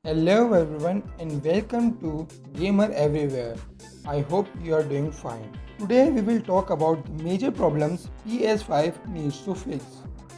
Hello everyone and welcome to Gamer Everywhere. I hope you are doing fine. Today we will talk about the major problems PS5 needs to fix.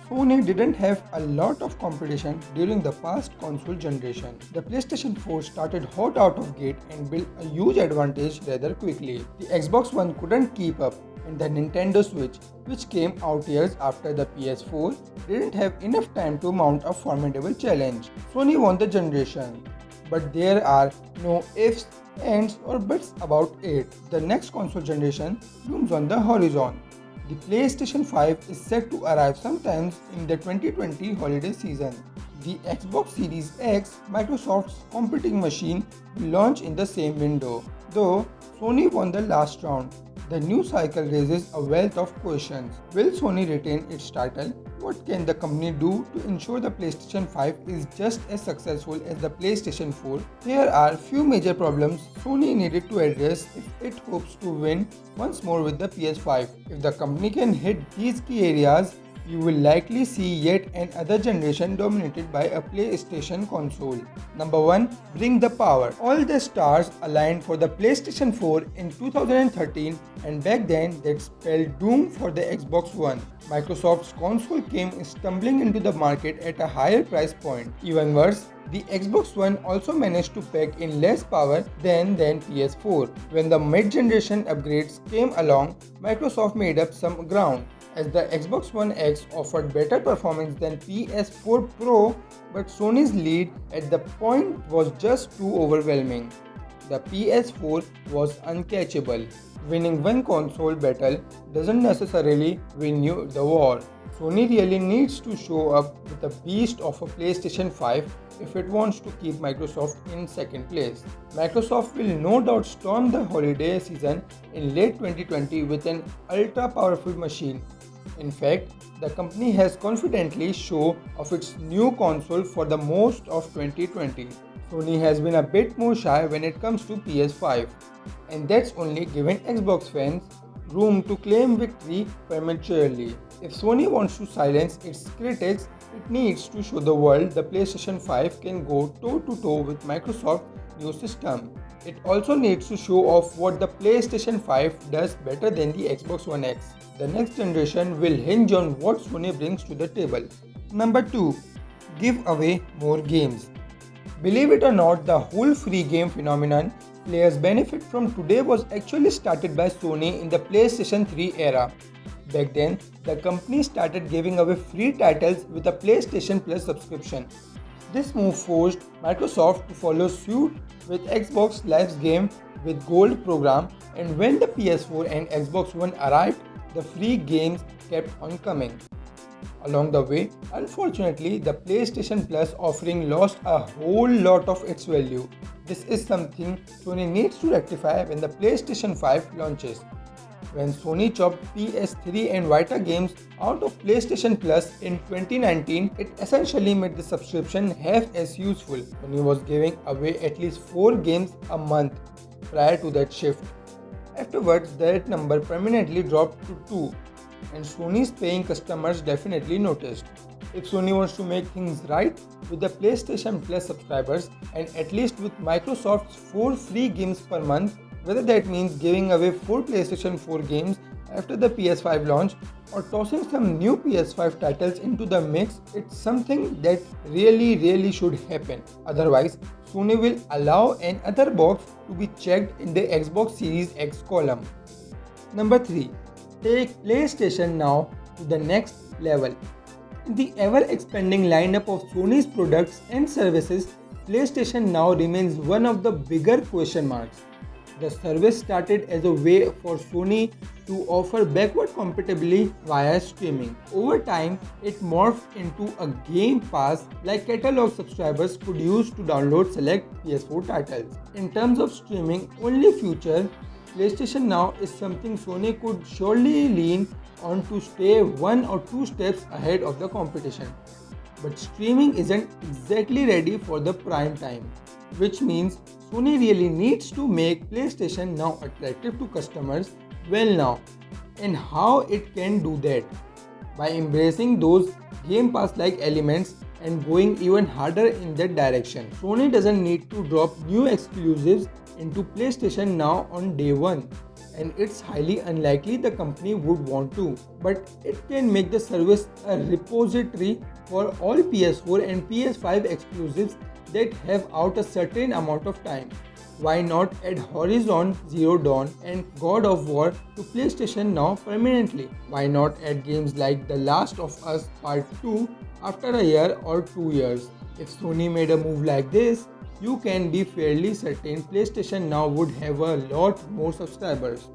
Sony didn't have a lot of competition during the past console generation. The PlayStation 4 started hot out of gate and built a huge advantage rather quickly. The Xbox One couldn't keep up, and the Nintendo Switch, which came out years after the PS4, didn't have enough time to mount a formidable challenge. Sony won the generation, but there are no ifs, ands, or buts about it. The next console generation looms on the horizon. The PlayStation 5 is set to arrive sometimes in the 2020 holiday season. The Xbox Series X, Microsoft's competing machine, will launch in the same window. Though Sony won the last round, the new cycle raises a wealth of questions. Will Sony retain its title? What can the company do to ensure the PlayStation 5 is just as successful as the PlayStation 4? Here are few major problems Sony needed to address if it hopes to win once more with the PS5. If the company can hit these key areas, you will likely see yet another generation dominated by a PlayStation console. Number 1. Bring the power. All the stars aligned for the PlayStation 4 in 2013, and back then that spelled doom for the Xbox One. Microsoft's console came stumbling into the market at a higher price point. Even worse, the Xbox One also managed to pack in less power than PS4. When the mid-generation upgrades came along, Microsoft made up some ground, as the Xbox One X offered better performance than PS4 Pro, but Sony's lead at the point was just too overwhelming. The PS4 was uncatchable. Winning one console battle doesn't necessarily win you the war. Sony really needs to show up with a beast of a PlayStation 5 if it wants to keep Microsoft in second place. Microsoft will no doubt storm the holiday season in late 2020 with an ultra-powerful machine. In fact, the company has confidently shown off its new console for the most of 2020. Sony has been a bit more shy when it comes to PS5, and that's only given Xbox fans room to claim victory prematurely. If Sony wants to silence its critics, it needs to show the world the PlayStation 5 can go toe-to-toe with Microsoft's new system. It also needs to show off what the PlayStation 5 does better than the Xbox One X. The next generation will hinge on what Sony brings to the table. Number 2. Give away more games. Believe it or not, the whole free game phenomenon players benefit from today was actually started by Sony in the PlayStation 3 era. Back then, the company started giving away free titles with a PlayStation Plus subscription. This move forced Microsoft to follow suit with Xbox Live's game with Gold program, and when the PS4 and Xbox One arrived, the free games kept on coming. Along the way, unfortunately, the PlayStation Plus offering lost a whole lot of its value. This is something Sony needs to rectify when the PlayStation 5 launches. When Sony chopped PS3 and Vita games out of PlayStation Plus in 2019, it essentially made the subscription half as useful. Sony was giving away at least 4 games a month prior to that shift. Afterwards, that number permanently dropped to 2, and Sony's paying customers definitely noticed. If Sony wants to make things right with the PlayStation Plus subscribers, and at least with Microsoft's 4 free games per month, whether that means giving away 4 PlayStation 4 games after the PS5 launch or tossing some new PS5 titles into the mix, it's something that really should happen. Otherwise, Sony will allow another box to be checked in the Xbox Series X column. Number 3. Take PlayStation Now to the next level. In the ever-expanding lineup of Sony's products and services, PlayStation Now remains one of the bigger question marks. The service started as a way for Sony to offer backward compatibility via streaming. Over time, it morphed into a Game Pass like catalog subscribers could use to download select PS4 titles. In terms of streaming only future, PlayStation Now is something Sony could surely lean on to stay 1 or 2 steps ahead of the competition. But streaming isn't exactly ready for the prime time, which means Sony really needs to make PlayStation Now attractive to customers well now. And how it can do that? By embracing those Game Pass like elements and going even harder in that direction. Sony doesn't need to drop new exclusives into PlayStation Now on day one, and it's highly unlikely the company would want to, but it can make the service a repository for all PS4 and PS5 exclusives that have out a certain amount of time. Why not add Horizon Zero Dawn and God of War to PlayStation Now permanently? Why not add games like The Last of Us Part 2 after a year or 2 years? If Sony made a move like this, you can be fairly certain PlayStation Now would have a lot more subscribers.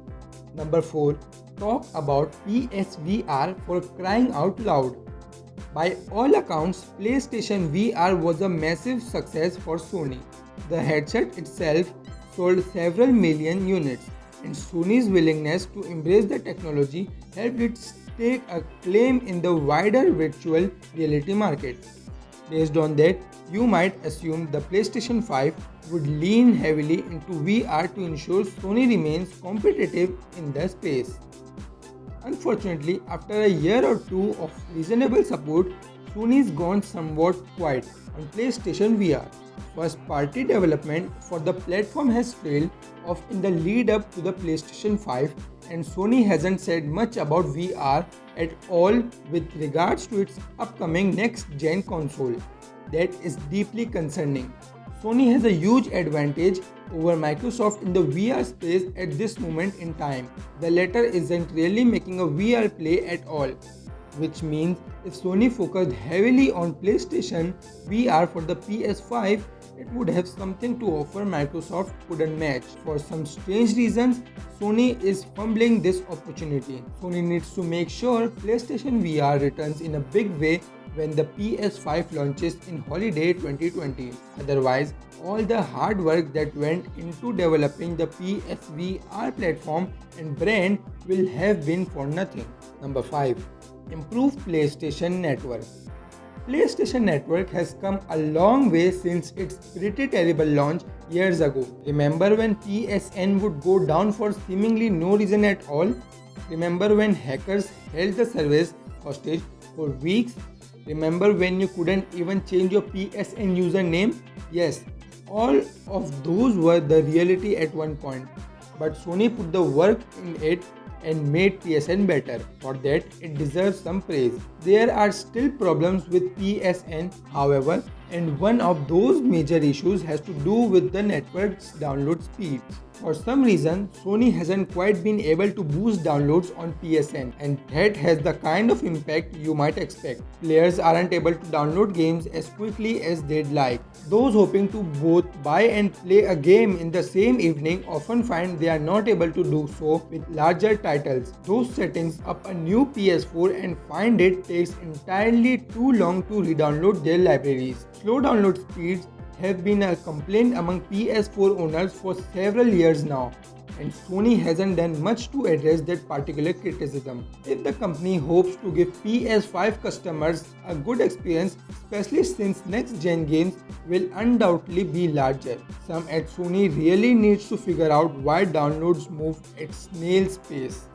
Number 4. Talk about PSVR for crying out loud. By all accounts, PlayStation VR was a massive success for Sony. The headset itself sold several million units, and Sony's willingness to embrace the technology helped it stake a claim in the wider virtual reality market. Based on that, you might assume the PlayStation 5 would lean heavily into VR to ensure Sony remains competitive in the space. Unfortunately, after a year or two of reasonable support, Sony's gone somewhat quiet on PlayStation VR. First-party development for the platform has failed off in the lead up to the PlayStation 5, and Sony hasn't said much about VR at all with regards to its upcoming next-gen console. That is deeply concerning. Sony has a huge advantage over Microsoft in the VR space at this moment in time. The latter isn't really making a VR play at all, which means if Sony focused heavily on PlayStation VR for the PS5, it would have something to offer Microsoft couldn't match. For some strange reasons, Sony is fumbling this opportunity. Sony needs to make sure PlayStation VR returns in a big way when the PS5 launches in holiday 2020. Otherwise, all the hard work that went into developing the PSVR platform and brand will have been for nothing. Number 5. Improved PlayStation Network. PlayStation Network has come a long way since its pretty terrible launch years ago. Remember when PSN would go down for seemingly no reason at all? Remember when hackers held the service hostage for weeks? Remember when you couldn't even change your PSN username? Yes, all of those were the reality at one point. But Sony put the work in it and made PSN better. For that, it deserves some praise. There are still problems with PSN, however, and one of those major issues has to do with the network's download speeds. For some reason, Sony hasn't quite been able to boost downloads on PSN, and that has the kind of impact you might expect. Players aren't able to download games as quickly as they'd like. Those hoping to both buy and play a game in the same evening often find they are not able to do so with larger titles. Those settings up a new PS4 and find it takes entirely too long to re-download their libraries. Slow download speeds have been a complaint among PS4 owners for several years now, and Sony hasn't done much to address that particular criticism. If the company hopes to give PS5 customers a good experience, especially since next-gen games will undoubtedly be larger, some at Sony really needs to figure out why downloads move at snail's pace.